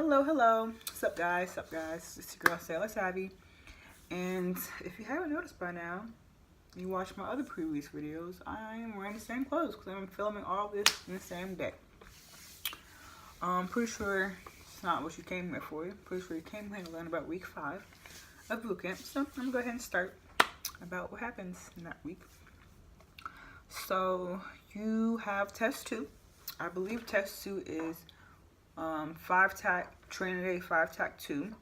Hello. What's up, guys? It's your girl, Sailor Savvy. And if you haven't noticed by now, you watched my other previous videos, I am wearing the same clothes because I'm filming all this in the same day. I'm pretty sure it's not what you came here for. Pretty sure you came here to learn about week 5 of boot camp. So I'm going to go ahead and start about what happens in that week. So you have test 2. I believe test 2 is 5 tac training day, 5 tac 2.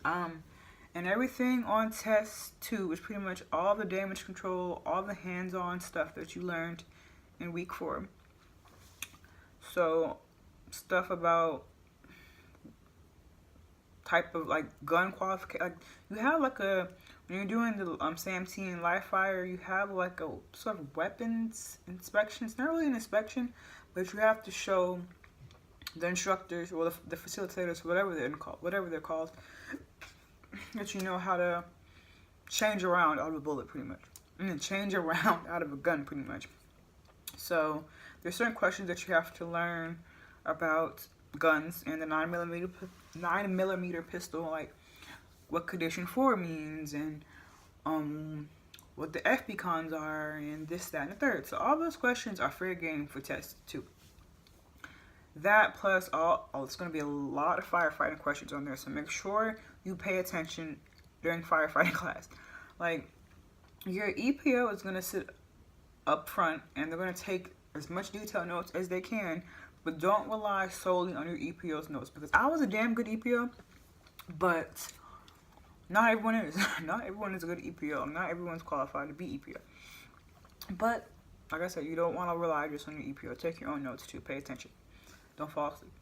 And everything on test 2 is pretty much all the damage control, all the hands-on stuff that you learned in week 4. So stuff about type of like gun qualification, like you have like a, when you're doing the SAMT and live fire, you have like a sort of weapons inspection. It's not really an inspection, but you have to show the instructors or the facilitators, whatever they're called, that you know how to change around out of a bullet, pretty much, and then change around out of a gun, pretty much. So there's certain questions that you have to learn about guns and the 9mm pistol, like what condition 4 means, and what the FB cons are, and this, that, and the third. So all those questions are fair game for test 2. That plus it's going to be a lot of firefighting questions on there, so make sure you pay attention during firefighting class. Like, your EPO is going to sit up front, and they're going to take as much detailed notes as they can, but don't rely solely on your EPO's notes, because I was a damn good EPO, but not everyone is. Not everyone is a good EPO. Not everyone's qualified to be EPO. But, like I said, you don't want to rely just on your EPO. Take your own notes, too. Pay attention. Don't fall asleep.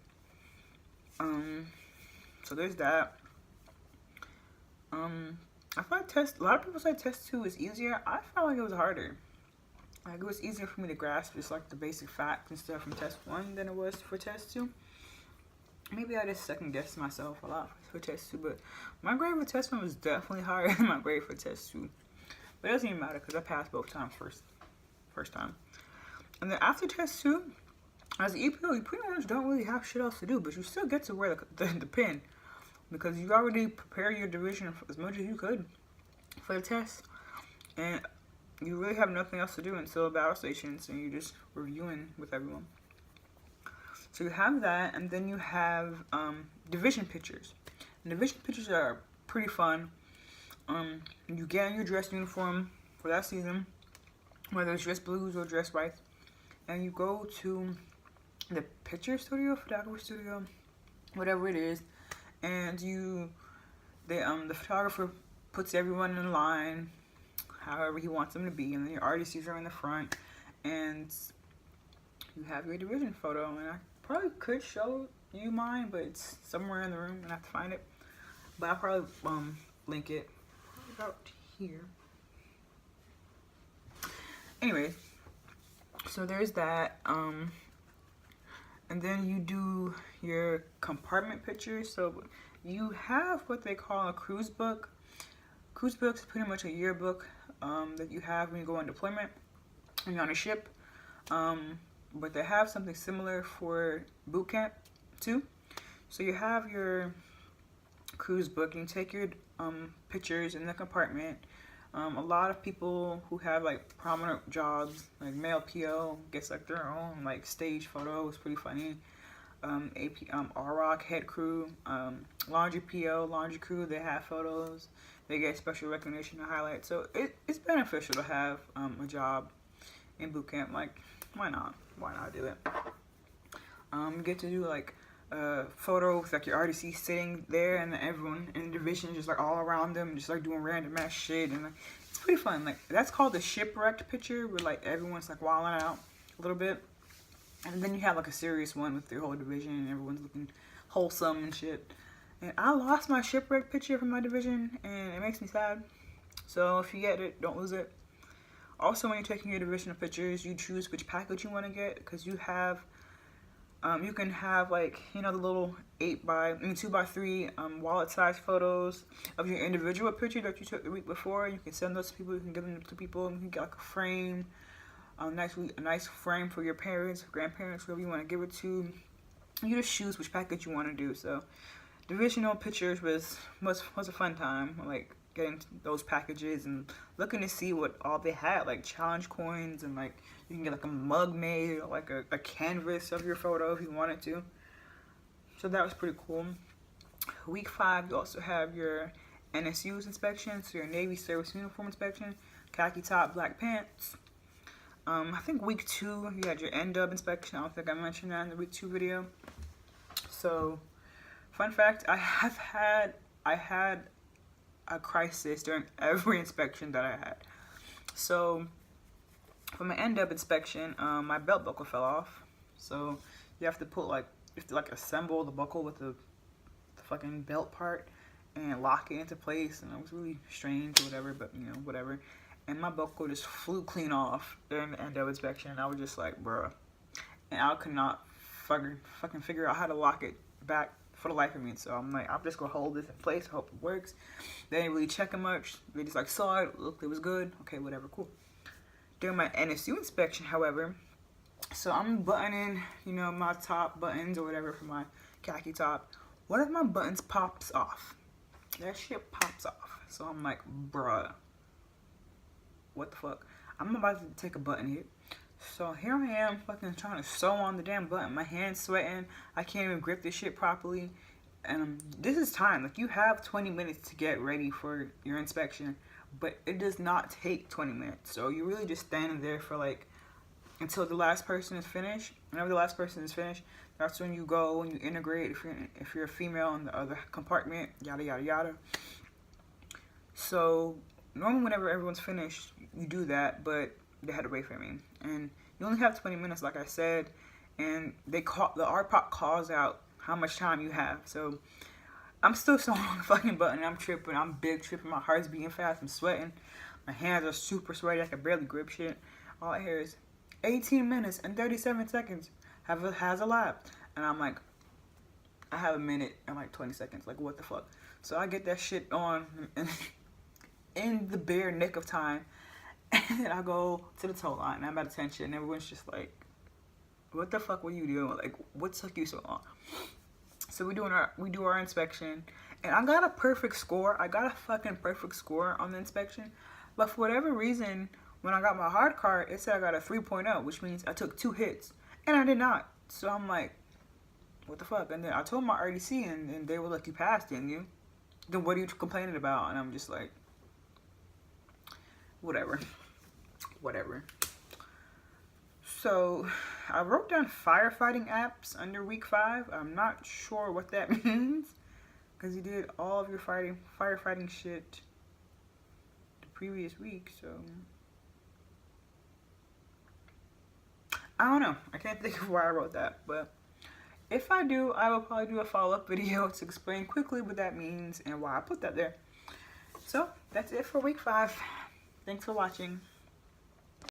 So there's that. I feel like a lot of people say test 2 is easier. I felt like it was harder. Like, it was easier for me to grasp just like the basic facts and stuff from test 1 than it was for test 2. Maybe I just second guessed myself a lot for test 2, but my grade for test 1 was definitely higher than my grade for test 2. But it doesn't even matter because I passed both times first time. And then after test 2, as an EPO, you pretty much don't really have shit else to do, but you still get to wear the pin because you already prepare your division as much as you could for the test, and you really have nothing else to do until battle stations, and you're just reviewing with everyone. So you have that, and then you have division pictures. And division pictures are pretty fun. You get in your dress uniform for that season, whether it's dress blues or dress whites, and you go to the picture studio, photography studio, whatever it is, and the photographer puts everyone in line however he wants them to be, and then your RDCs are in the front, and you have your division photo. And I probably could show you mine, but it's somewhere in the room and I have to find it, but I'll probably link it about here. Anyways, so there's that. And then you do your compartment pictures. So you have what they call a cruise book. Cruise book is pretty much a yearbook that you have when you go on deployment and you're on a ship. But they have something similar for boot camp too. So you have your cruise book, and you take your pictures in the compartment. A lot of people who have like prominent jobs, like male PO, gets like their own like stage photo. It's pretty funny. ROC head crew, laundry PO, laundry crew, they have photos. They get special recognition and highlights. So it's beneficial to have a job in boot camp. Like, why not? Why not do it? You get to do like photos, like your RDC sitting there, and everyone in the division just like all around them, just like doing random ass shit, and like it's pretty fun. Like, that's called the shipwrecked picture, where like everyone's like wilding out a little bit, and then you have like a serious one with your whole division, and everyone's looking wholesome and shit. And I lost my shipwrecked picture from my division, and it makes me sad. So if you get it, don't lose it. Also, when you're taking your divisional pictures, you choose which package you want to get, because you have you can have like, you know, the little 2x3 wallet size photos of your individual picture that you took the week before. You can send those to people. You can give them to people. You can get like a frame, a nice frame for your parents, grandparents, whoever you want to give it to. you just choose which package you want to do. So divisional pictures was a fun time, like getting those packages and looking to see what all they had, like challenge coins, and like you can get like a mug made, or like a canvas of your photo if you wanted to. So that was pretty cool. Week 5, you also have your NSU's inspection, so your Navy service uniform inspection, khaki top, black pants. I think week 2, you had your NDub inspection. I don't think I mentioned that in the week 2 video. So, fun fact, I had a crisis during every inspection that I had. So, for my NDub inspection, my belt buckle fell off. So, you have to assemble the buckle with the fucking belt part and lock it into place, and it was really strange or whatever, but you know, whatever. And my buckle just flew clean off during the NDub inspection, and I was just like, bruh. And I could not fucking figure out how to lock it back for the life of me. So I'm like, I'm just gonna hold this in place, hope it works. They didn't really check it much. They just like saw it, looked, it was good. Okay, whatever, cool. During my NSU inspection, however, so I'm buttoning, you know, my top buttons or whatever for my khaki top. One of my buttons pops off. That shit pops off. So I'm like, bruh, what the fuck? I'm about to take a button hit. So here I am fucking trying to sew on the damn button. My hand's sweating. I can't even grip this shit properly. And this is time. Like, you have 20 minutes to get ready for your inspection. But it does not take 20 minutes. So you're really just standing there for like, until the last person is finished. Whenever the last person is finished, that's when you go and you integrate if you're a female in the other compartment, yada, yada, yada. So normally whenever everyone's finished, you do that, but they had to wait for me. And you only have 20 minutes, like I said, and the RPOC calls out how much time you have. So I'm still sewing on the fucking button. I'm tripping. I'm big tripping. My heart's beating fast. I'm sweating. My hands are super sweaty. I can barely grip shit. All I hear is 18 minutes and 37 seconds has elapsed. And I'm like, I have a minute and like 20 seconds. Like, what the fuck? So I get that shit on in the bare nick of time. And then I go to the tow line. I'm at attention. And everyone's just like, what the fuck were you doing? Like, what took you so long? So we do our inspection. And I got a perfect score. I got a fucking perfect score on the inspection. But for whatever reason, when I got my hard card, it said I got a 3.0, which means I took 2 hits. And I did not. So I'm like, what the fuck? And then I told my RDC, and they were like, you passed, didn't you? Then what are you complaining about? And I'm just like, whatever. So I wrote down firefighting apps under week 5. I'm not sure what that means, because you did all of your firefighting shit the previous week. So I don't know. I can't think of why I wrote that, but if I do, I will probably do a follow-up video to explain quickly what that means and why I put that there. So that's it for week 5. Thanks for watching.